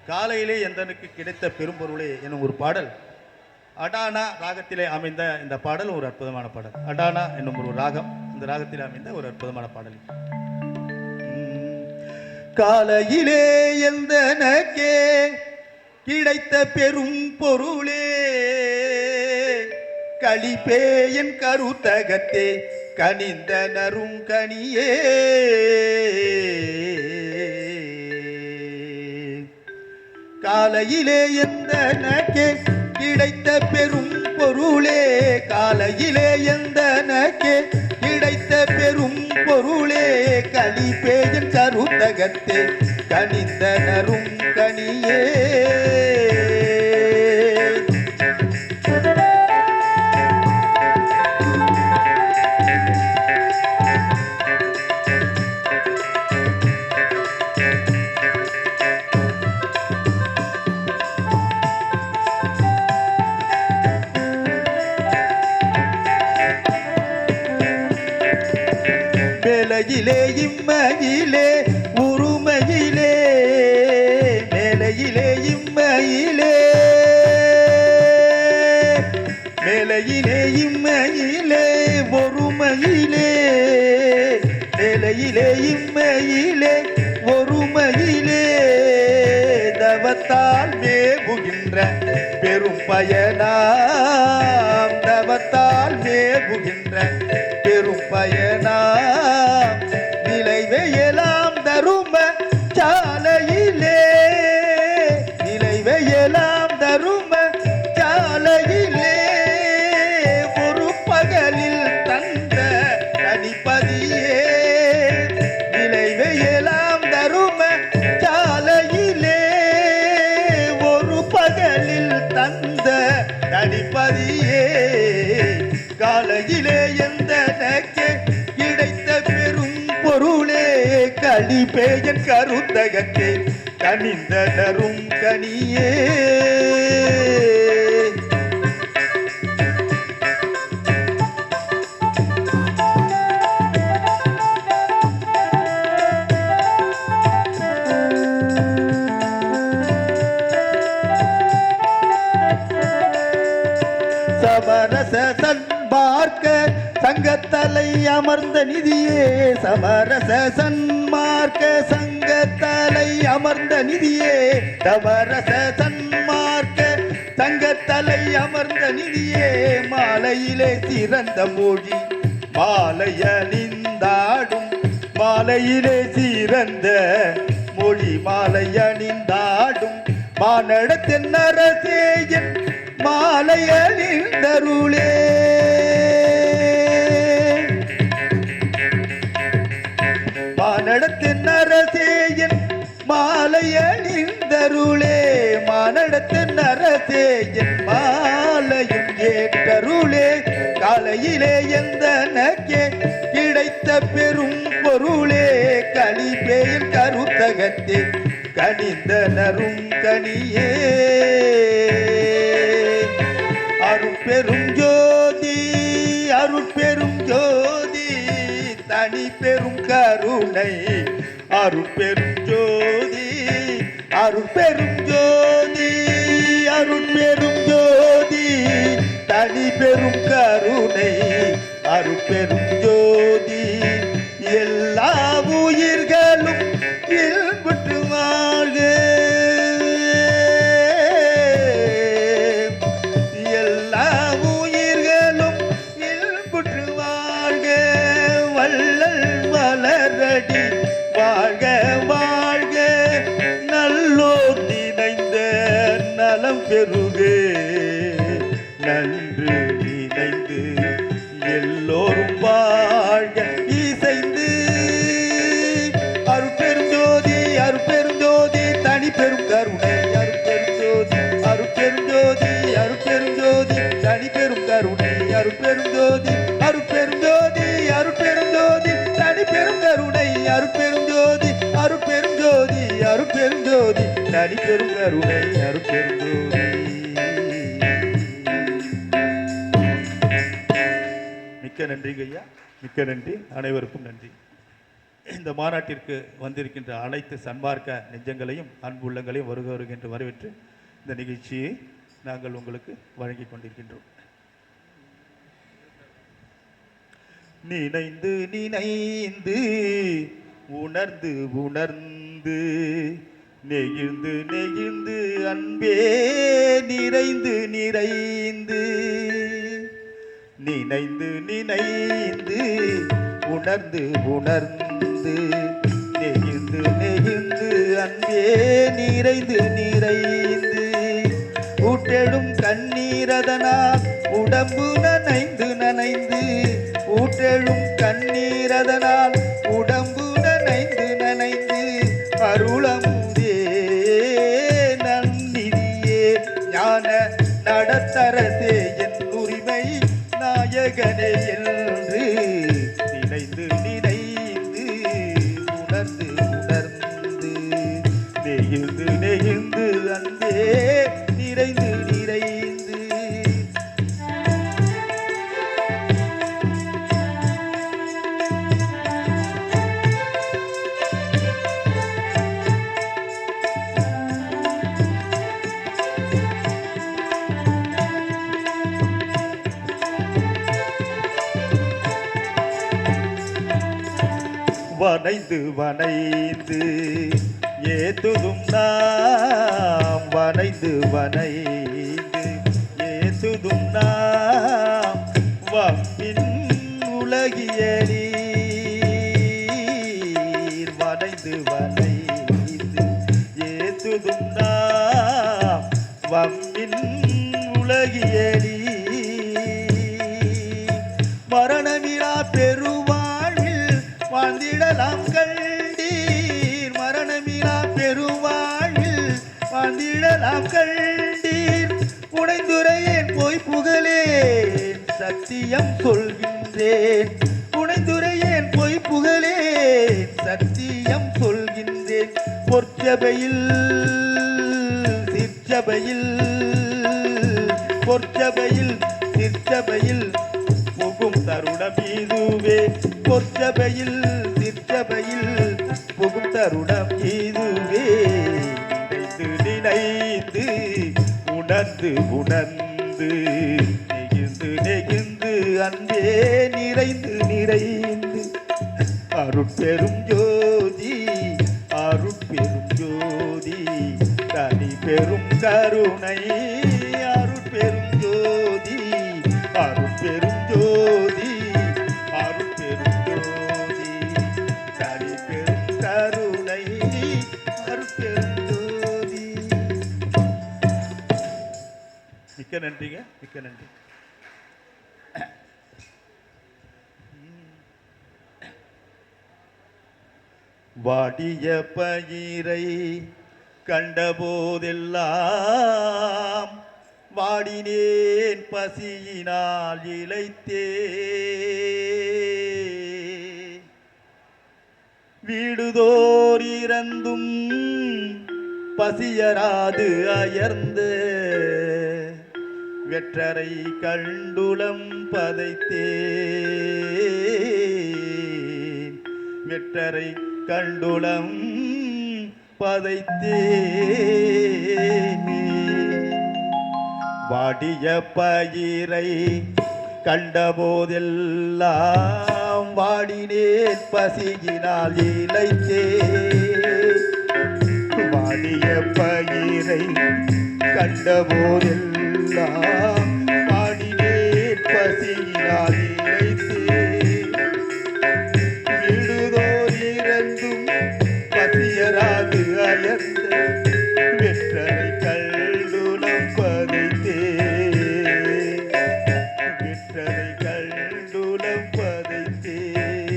காலையிலே எந்தனுக்கு கிடைத்த பெரும்பொருளே எனும் ஒரு பாடல் அடானா ராகத்திலே அமைந்த இந்த பாடல் ஒரு அற்புதமான பாடல். அடானா என்னும் ஒரு ராகம், இந்த ராகத்திலே அமைந்த ஒரு அற்புதமான பாடல். காலையிலே எந்தனக்கே கிடைத்த பெரும் பொருளே களிப்பே என் கருத்தகத்தே கனிந்த நரும் கனியே காலையிலே எந்தனக்கே கிடைத்த பெரும் பொருளே காலையிலே எந்தனக்கே கிடைத்த பெரும் பொருளே களிப்பே என் கருத்தகத்தே கனிந்த நரும் கனியே மேலையிலே இம்மையிலே உருமையிலே மேலையிலே இம்மையிலே மேலையிலே இம்மையிலே ஒருமையிலே மேலையிலே இம்மையிலே ஒருமையிலே தவத்தால் மேவுகின்ற பெரும் பயனாம் தவத்தால் மேவுகின்ற பெரும் பயனாம் நிலைவையெல்லாம் தரும சாலையிலே நிலைவையெல்லாம் தரும சாலையிலே ஒரு பகலில் தந்த தனிப்பதியே நிலைவையெல்லாம் தரும சாலையிலே ஒரு பகலில் தந்த தனிப்பதியே காலையிலே எந்தனக்கே கிடைத்த பெரும் பொருளே களிப்பே என் கருத்தகத்தே கனிந்த நரும் கனியே சமரச சன்மார்க்க சங்கத்தலை அமர்ந்த நிதியே சமரச சன்மார்க்க சங்கத்தலை அமர்ந்த நிதியே சமரச சன்மார்க்க சங்கத்தலை அமர்ந்த நிதியே மாலையிலே சிறந்த மொழி மாலையணிந்தாடும் மாலையிலே சிறந்த மொழி மாலையணிந்தாடும் மானடத்தின் அரசேயன் மாலையணிந்தருளே மானடத்தின் அரசேயன் மாலையணிந்தருளே மானடத்தின் அரசேயன் மாலையும் ஏற்றருளே காலையிலே எந்தனக்கே கிடைத்த பெரும் பொருளே களிப்பேயின் கருத்தகத்தே கனிந்த நரும் கனியே அருட்பெரும் ஜோதி அருட்பெரும் ஜோதி தனி பெரும் கருணை அருட்பெரும் ஜோதி அருட்பெரும் ஜோதி அருட்பெரும் ஜோதி தனி பெரும் கருணை அருட்பெரும் ஜோதி எல்லா உயிர்களும் இன்புற்று வாழ்க எல்லா உயிர்களும் இன்புற்று வாழ்க வள்ளல் மலரடி வாழ்க வாழ்க நல்லோர் நினைந்த நலம் பெருகு நன்று நினைந்து எல்லோரும் வாழ்க இசைந்து அருட்பெரும் ஜோதி அருட்பெரும் ஜோதி தனி பெரும் கருணை அருட்பெரும் ஜோதி அருட்பெரும் ஜோதி அருட்பெரும் ஜோதி தனி பெரும் கருணை அருட்பெரும் ஜோதி அருட்பெரும் ஜோதி அருட்பெரும் ஜோதி தனி பெரும் கருணை அருட்பெரும் ஜோதி அருட்பெரும் ஜோதி அருட்பெரும் ஜோதி தனி பெரும் கருணை அருட்பெரும் ஜோதி. மிக்க நன்றிங்க ஐயா, மிக்க நன்றி, அனைவருக்கும் நன்றி. இந்த மாநாட்டிற்கு வந்திருக்கின்ற அனைத்து சன்மார்க்க நெஞ்சங்களையும் அன்பு உள்ளங்களையும் வருக வருகின்ற வரவேற்று இந்த நிகழ்ச்சியை நாங்கள் உங்களுக்கு வழங்கி கொண்டிருக்கின்றோம். நினைந்து நினைந்து உணர்ந்து உணர்ந்து நெகிழ்ந்து நெகிழ்ந்து அன்பே நிறைந்து நிறைந்து நினைந்து நினைந்து உணர்ந்து உணர்ந்து நெகிழ்ந்து நெகிழ்ந்து அன்பே நிறைந்து நிறைந்து ஊட்டெடும் கண்ணீரதனால் உடம்பு நனைந்து நனைந்து ஊட்டெழும் கண்ணீரதனால் உடம்பு நனைந்து நனைந்து அருளமுதே நன்னிதியே ஞான நடத்தரசே என் உரிமை நாயகனே என்று நினைந்து நினைந்து உணர்ந்து உணர்ந்து நெகிழ்ந்து நெகிழ்ந்து அன்பே நிறைந்து நிறைந்து வனைந்து வனைந்து ஏத்துதும் நாம் வனைந்து வனைந்து ஏத்துதும் நாம் வம்பின் உலகியலீர் வனைந்து வனைந்து ஏத்துதும் நாம் வம்பின் உலகியலீர் மரணமிலா பெருவாழ்வில் வாழ்ந்திடலாம் கண்டீர் மரணமிலா பெருவாழ்வில் வாழ்ந்திடலாம் கண்டீர் உனைந்துரையேன் போய் புகழேன் சத்தியம் சொல்கின்றேன் உனைந்துரையேன் போய் புகழேன் சத்தியம் சொல்கின்றேன் பொற்சபையில் சிற்சபையில் பொற்சபையில் சிற்சபையில் புகும் தருணம் இதுவே பொற்சபையில் சிற்சபையில் புகும் தருணம் இதுவே நினைந்து நினைந்து உணர்ந்து உணர்ந்து நெகிழ்ந்து நெகிழ்ந்து அன்பே நிறைந்து நிறைந்து அருட்பெரும் ஜோதி அருட்பெரும் ஜோதி தனி பெரும் கருணை அருட்பெரும் ஜோதி அருட்பெரும் ஜோதி அருட்பெரும் ஜோதி தனி பெரும் கருணை அருட்பெரும் ஜோதி. மிக்க நன்றிங்க, மிக்க நன்றி. வாடிய பயிரை கண்டபோதெல்லாம் வாடினேன் பசியினால் இளைத்தே வீடுதோர் இறந்தும் பசியராது அயர்ந்து வெற்றரை கண்டுளம் பதைத்தேன் வெற்றரை கண்டுளம் பதைத்தேன் வாடிய பயிரை கண்டபோதெல்லாம் வாடினேன் பசியினால் இளைத்தேன் வாடிய பயிரை கண்டபோதெல்லாம் வாடினேன் பசியினால் இளைத்தேன் விடுதோர் இறந்தும் பசியராது அயர்ந்த வெற்றரை கள்ளுளம் பதைத்தேன் வெற்றரை கள்ளுளம் பதைத்தேன்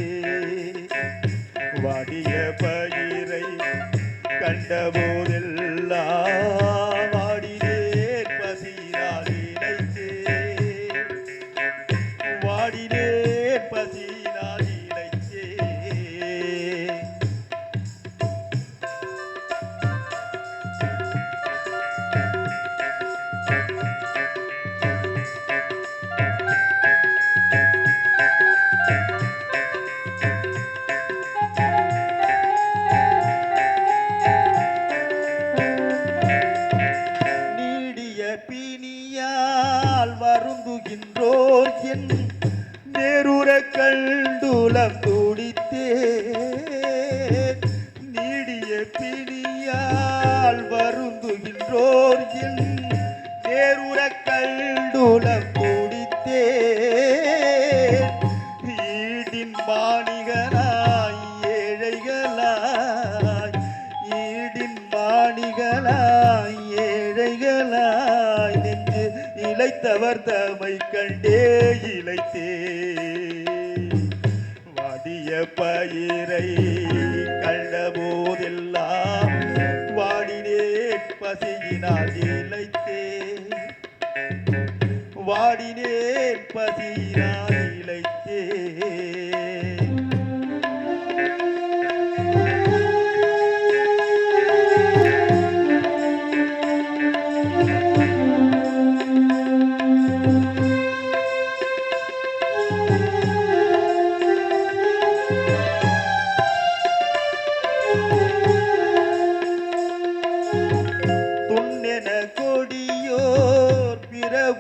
வாடிய பயிரை கண்டபோதெல்லாம் வாடினேன் பசியினால் இளைத்தேன் வாடினேன் பசியினால் இளைத்தேன். பசியால் வருந்துகின்றோர் என் நேருற கல்டுலம் குடித்தே ஈடின் மாணிகனாய் ஏழைகளாய் ஈடின் மாணிகளாய் ஏழைகளாய் நின்று இளைத்தவர் தமை கண்டே இளைத்தே வாடிய பயிரை கண்டபோதெல்லாம் வாடினேன் பசியினால் இளைத்தே வாடினேன் பசியினால் இளைத்தே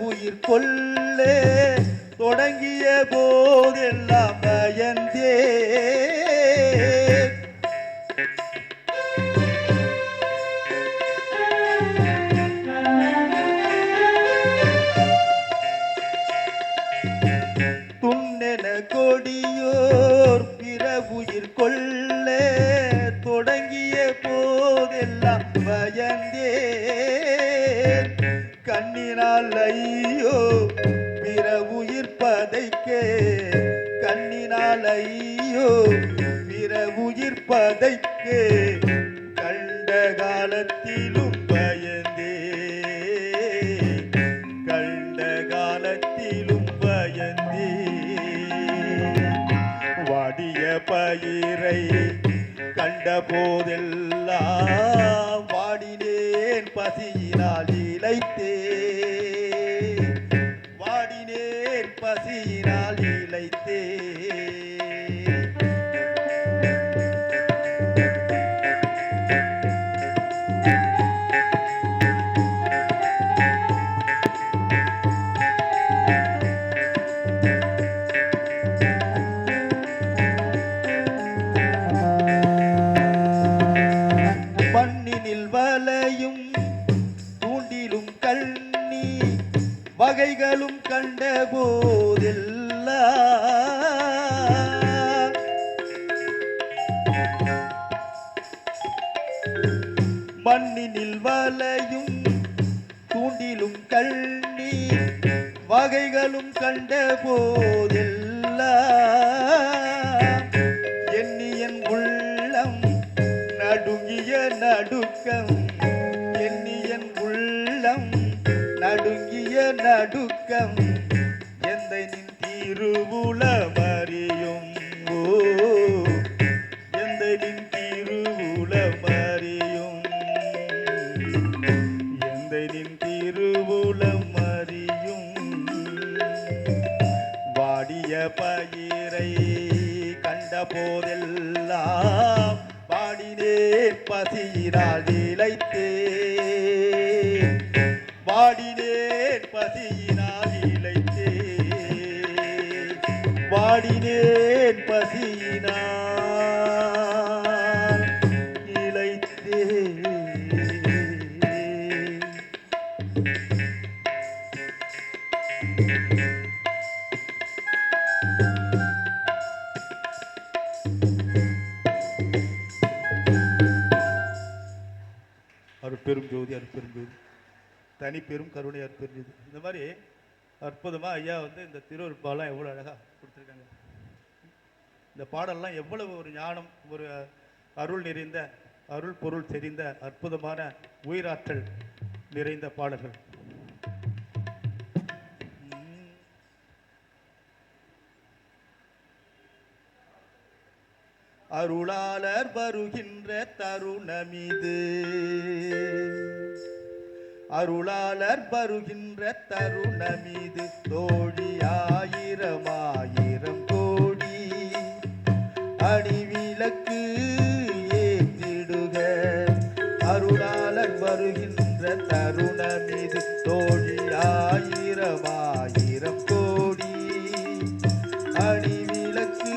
உயிர் கொள்ளே தொடங்கிய போதெல்லாம் பயந்தே துண்ணென கொடியோர் பிற உயிர் கொள்ளே தொடங்கிய போதெல்லாம் பயந்தே கண்ணினால் ஐயோ பிற உயிர் பதைக்கே கண்ணினால் ஐயோ பிற உயிர் பதைக்கே கண்ட காலத்திலும் பயந்தே கண்ட காலத்திலும் பயந்தே வாடிய பயிரை கண்ட போதெல்லாம் வாடினேன் பசியினால் இளைத்தே வாடினேன் பசியினால் இளைத்தே மண்ணினில் வலையும் தூண்டிலும் கண்ணி வகைகளும் கண்ட போதெல்லாம் மண்ணினில் வலையும் தூண்டிலும் கண்ணி வகைகளும் கண்ட போதெல்லாம் எண்ணியன் உள்ளம் நடுங்கிய நடுக்கம் எண்ணியன் உள்ளம் நடுங்கிய நடுக்கம் எந்த நின் திருவுளமறியும் ஓ எந்த நின் திருவுளமறியும் எந்த நின் திருவுளமறியும் வாடிய பயிரை கண்ட போதெல்லாம் வாடினேன் பசியினால் இளைத்தே வாடினேன் பசியினால் இளைத்தே வாடினேன் பசியினால் இளைத்தே அருட்பெரும் ஜோதி அருட்பெரும் ஜோதி தனி பெரும் கருணை அருட்பெரும் ஜோதி இந்த மாதிரி அற்புதமாக ஐயா வந்து இந்த திருவருட்பாலாம் எவ்வளோ அழகாக கொடுத்துருக்காங்க. இந்த பாடல்லாம் எவ்வளவு ஒரு ஞானம் ஒரு அருள் நிறைந்த அருள் பொருள் தெரிந்த அற்புதமான உயிராற்றல் நிறைந்த பாடல்கள். அருளாளர் வருகின்ற தருணமிது அருளாளர் வருகின்ற தருணமிது தோழி ஆயிரம் ஆயிரம் கோடி அணிவிளக்கு ஏற்றிடுக அருளாளர் வருகின்ற தருணமிது தோழி ஆயிரம் ஆயிரம் கோடி அணிவிளக்கு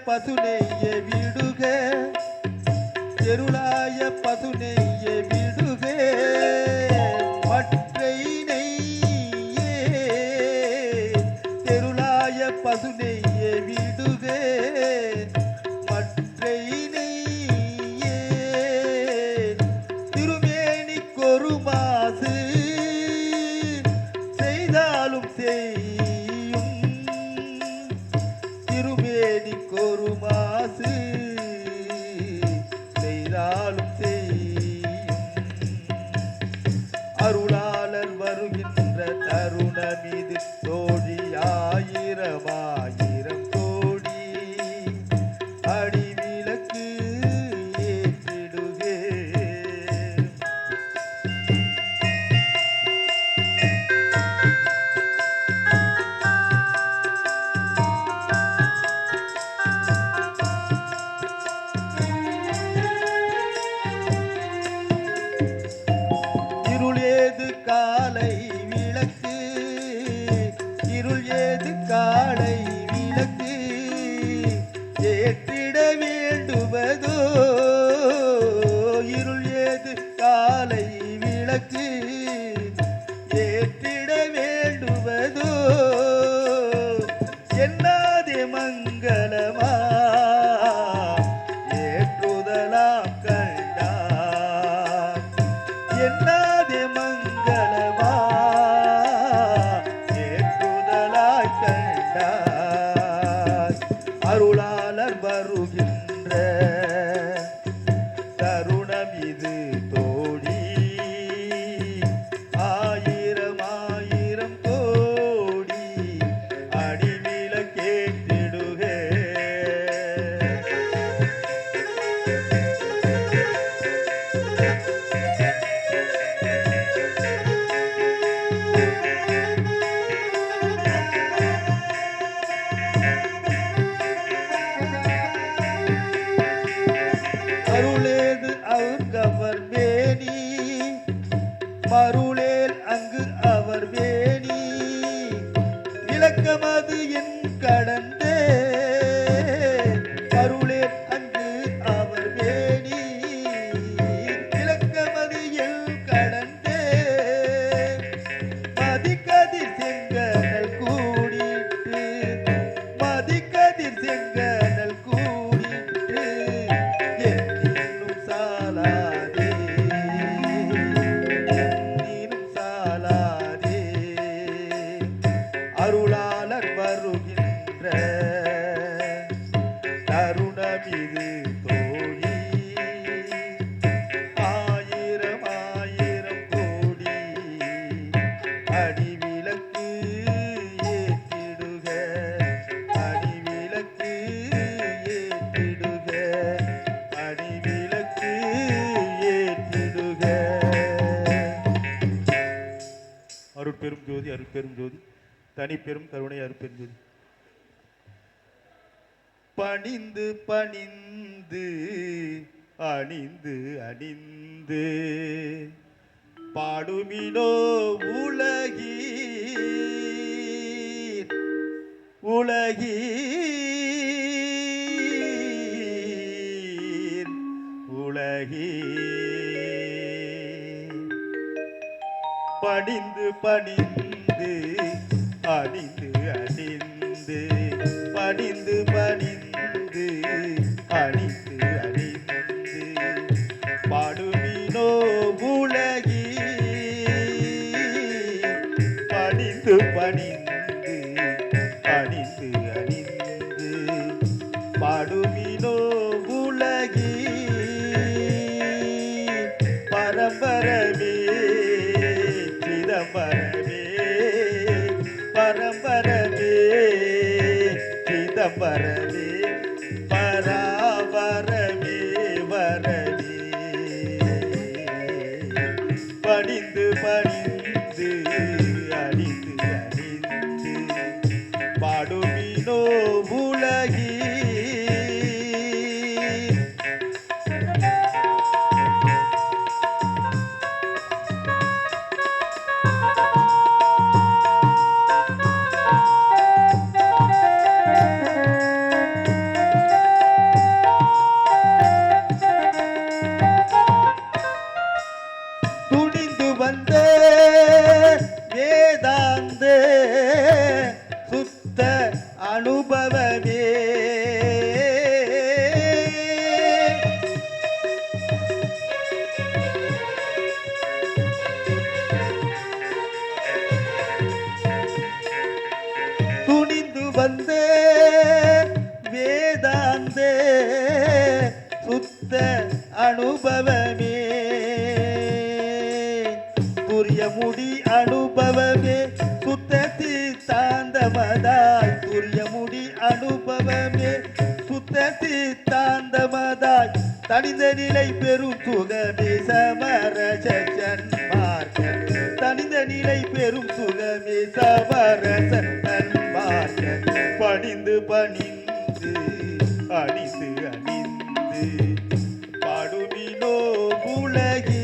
பசுநெய்ய விடுக தெருளாய பசுநெய்ய விடுக மற்றை நெய்யே தெருளாய பசுநெய்ய விடுக மற்றை நெய்யே திருமேனிக்கொரு மாசு செய்தாலும் செய்யும் திருமேனிக்கொரு மாசு செய்தாலும் செய்யும் அருளாளர் வருகின்ற தருணமிது தோழி ஆயிரம் ஆயிரம் கோடி அடி விளக்கு ஏற்றிடுகே இருள் ஏது காலை விளக்கு இருள் ஏது காலை விளக்கு ஏற்றிட வேண்டுவதோ இருள் ஏது காலை விளக்கு ஏற்றிட வேண்டுவதோ என்னாதே மங்களமா ஏற்றுதலாம் கண்டார் என்னாதே மங்களமா ஏற்றுதலாய் கண்டார் அருளாளர் வருகின்ற தருணம் இது தோழி ஆயிரம் ஆயிரம் கோடி அடிவிளக்கேற்றிடுகே அருளேது அவர் வேணி மருளேல் அங்கு அவர் வேணி விளக்கமது என் கடந்தே அருளேல் அங்கு அவர் வேணி விளக்கமது என் கடந்தே மதிக்கதிர் செங்கனல் கூடிட்டு மதிக்கதிர் செங்கனல் கூடிட்டு என்னும் சாலாதே என்னும் சாலாதே அருளாளர் வருகின்ற தருணம் இது தோழி ஆயிரம் ஆயிரம் கோடி அடிவிளக்கு ஏற்றிடுக அடிவிளக்கு ஏற்றிடுக அடிவிளக்கு ஏற்றிடுக அருட்பெரும் ஜோதி அருட்பெரும் ஜோதி தனிப்பெரும் கருணை அருட்பெரும் ஜோதி பணிந்து பணிந்து அணிந்து அணிந்து பாடுமினோ உலகீர் உலகீர் உலகீர் பணிந்து பணிந்து அணிந்து அணிந்து பணிந்து பணிந்து அணிந்து அணிந்து பாடுமினோ உலகி பணிந்து பணிந்து அணிந்து அணிந்து பாடுமினோ உலகி பரம்பரமே சிதம்பரமே பரம்பரமே சிதம்பரமே பராபரமே வரமே பணிந்து பணிந்து அணிந்து அணிந்து பாடுமினோ உலகி சித்தாந்த சுத்த அனுபவமே துரிய முடி அனுபவமே சுத்த சித்தாந்தமதாய் துரிய முடி அனுபவமே சுத்த சித்தாந்தமதாய் தனிந்த நிலை பெரும் சுகமே சமரச சன்மார்க்க தனிந்த நிலை பெரும் சுகமே சமரச சன்மார்க்க பணிந்து பணிந்து அணிந்து அணிந்து பாடுமினோ உலகி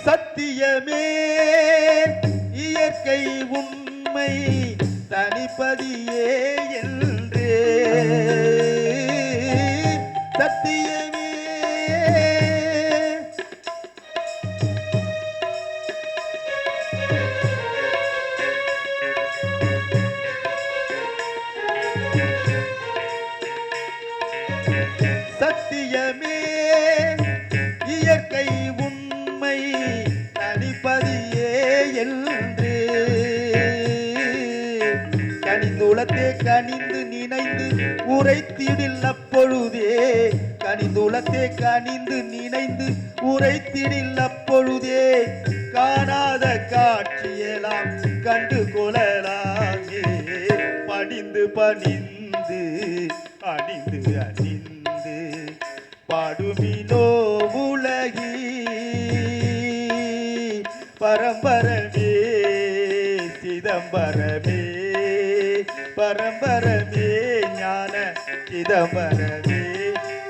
சத்தியமே இயற்கை உண்மை தனிப்பதியே என்றே சத்தியமே சத்தியமே இயற்கை உண்மை தனிப்பதியே என்று கனிந்துளத்தே கனிந்து நினைந்து உரைத்திடில் அப்பொழுதே கனிந்துளத்தே கனிந்து நினைந்து உரைத்திடில் அப்பொழுதே காணாத காட்சியெல்லாம் கண்டு கொள்ளலாமே படிந்து பணிந்து அணிந்து அணிந்து பாடுமினோ உலகி பரம்பரமே சிதம்பரமே பரம்பரமே ஞான சிதம்பரமே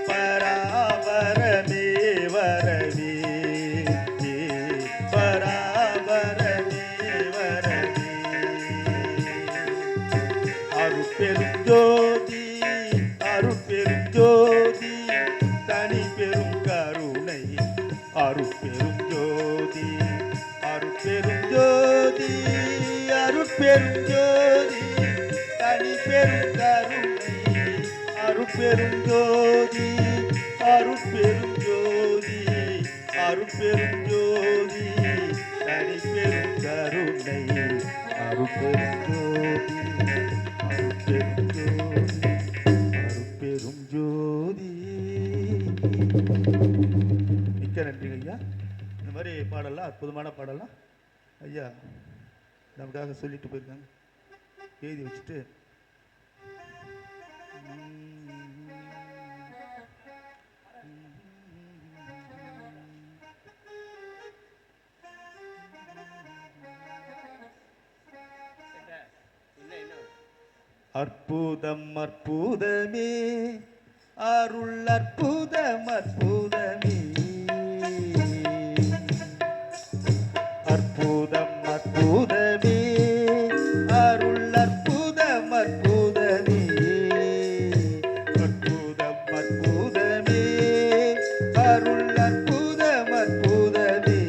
பராபரமே வரவே பராபரமே வரவே அருட்பெரும் ஜோதி அருட்பெரும் ஜோதி தனி பெரும் கருணை அருட்பெரும் ஜோதி அருட்பெரும் ஜோதி அருட்பெரும் ஜோதி தனி பெரும் கருணை அருட்பெரும் ஜோதி அருட்பெரும் ஜோதி அருட்பெரும் ஜோதி தனி பெரும் கருணை அருட்பெரும் ஜோதி அருட்பெரும் ஜோதி அருட்பெரும் ஜோதி. மிக்க நன்றி ஐயா. இந்த மாதிரி பாடலாம் அற்புதமான பாடலாம் ஐயா நமக்காக சொல்லிட்டு போயிருக்காங்க, எழுதி வச்சுட்டு அற்புதம் அற்புதமே அருள் அற்புதம் அற்புதமே அற்புதம் அற்புதமே அருள் அற்புதம் அற்புதமே அற்புதம் அற்புதமே அருள் அற்புதம் அற்புதமே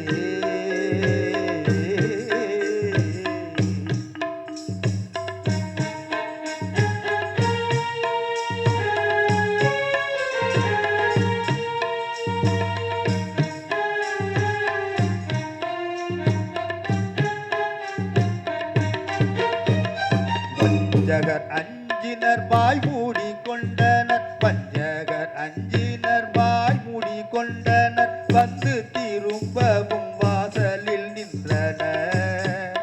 பஞ்சகர் அஞ்சினர் வாய் மூடி கொண்டனர் பஞ்சகர் அஞ்சினர் வாய் மூடி கொண்டனர் வந்து திரும்பவும் வாசலில் நின்றனர்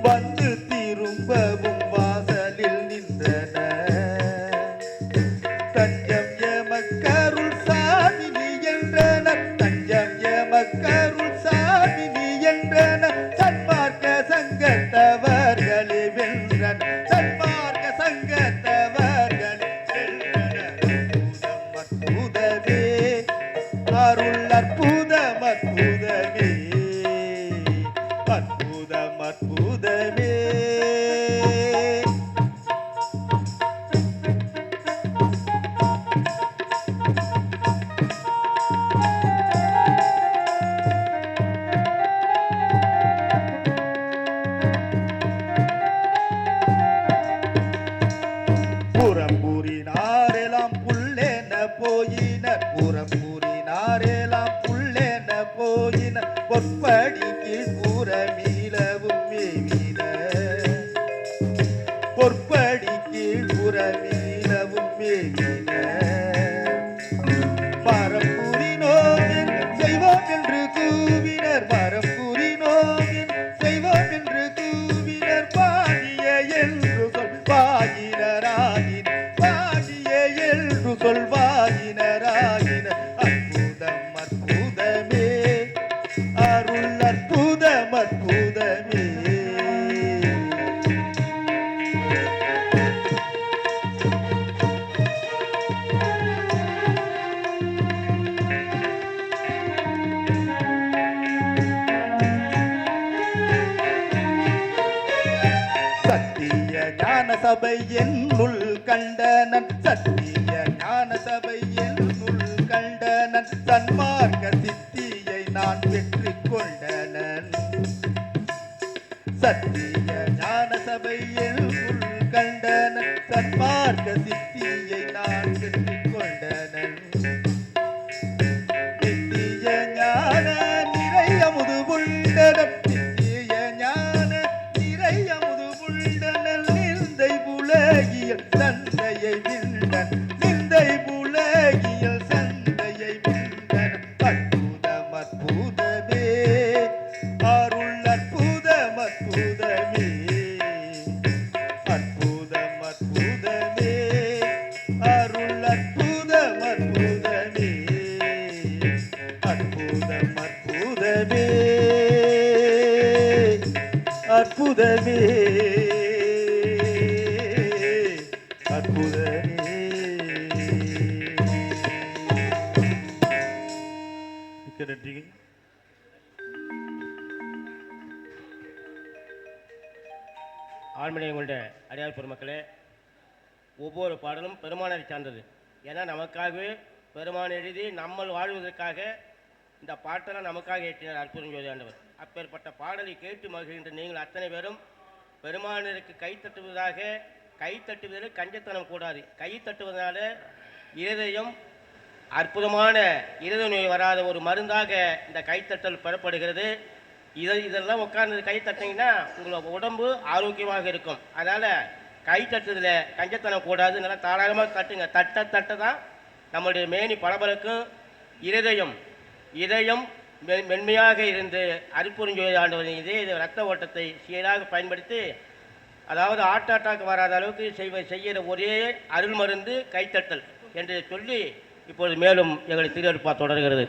வந்து திரும்பவும் வாசலில் நின்றனர் தஞ்சம் எமக்கருள் சாமினி என்றனர் தஞ்சம் எமக்கருள் சாமினி என்றனர் சன்மார்க்க சங்கத்தவர்களே வென்றனர் சன்மார்க்க சங்கத்தவர்களே வென்றனர் அற்புதம் அற்புதமே அருள் அற்புதம் அற்புதம் சத்திய ஞான சபை என்னுள் கண்டனன் சத்திய ஞான சபை என்னுள் கண்டனன் சன்மார்க்க சித்தியை நான் பெற்றுக் கொண்டனன் சத்திய ஞான சபை என்னுள் கண்டனன் சன்மார்க்க சித்தியை நான் பெற்றுக் கொண்டனன் நித்திய ஞான நிறைய முதுகுண்டனன் நித்திய ஞான நிறைய முதுகுண்டனன் நிந்தை புலகியல் சந்தையை விண்டன் நிந்தை புலகியல் சந்தையை விண்டன் அற்புதம் அற்புதமே அருள் அற்புதம் அற்புதமே அற்புதம் அற்புதமே அருள் அற்புதம் அற்புதமே அற்புதம் அற்புதமே அற்புதமே அற்புதமே. மிக்க நன்றி. ஆண்மனையை கொண்ட அடியார் பெருமக்களே, ஒவ்வொரு பாடலும் பெருமானை சார்ந்தது. ஏன்னா நமக்காகவே பெருமான் எழுதி நம்ம வாழ்வதற்காக இந்த பாட்டெல்லாம் நமக்காக ஏற்றினார் அற்புதஞ்சோதி ஆண்டவர். அப்பேற்பட்ட பாடலை கேட்டு மகிழ்கின்ற நீங்கள் அத்தனை பேரும் பெருமானருக்கு கைத்தட்டுவதாக, கைத்தட்டுவதில் கஞ்சத்தனம் கூடாது. கை தட்டுவதனால இருதயம் அற்புதமான இருதய நோய் வராத ஒரு மருந்தாக இந்த கைத்தட்டல் பெறப்படுகிறது. இதெல்லாம் உட்கார்ந்து கை தட்டிங்கன்னா உங்களோட உடம்பு ஆரோக்கியமாக இருக்கும். அதனால் கை தட்டுறதில் கஞ்சத்தனம் கூடாது. நல்லா தாராளமாக தட்டுங்க. தட்ட தட்ட தான் நம்மளுடைய மேனி பளபளக்கும். இதயம் மென்மையாக இருந்து அற்புதஞ்சோதி ஆண்டவரின் இதய ரத்த ஓட்டத்தை சீராக பயன்படுத்தி, அதாவது ஹார்ட் அட்டாக் வராத அளவுக்கு செய்கிற ஒரே அருள் மருந்து கைத்தட்டல் என்று சொல்லி இப்பொழுது மேலும் எங்களை திருவருட்பா தொடர்கிறது.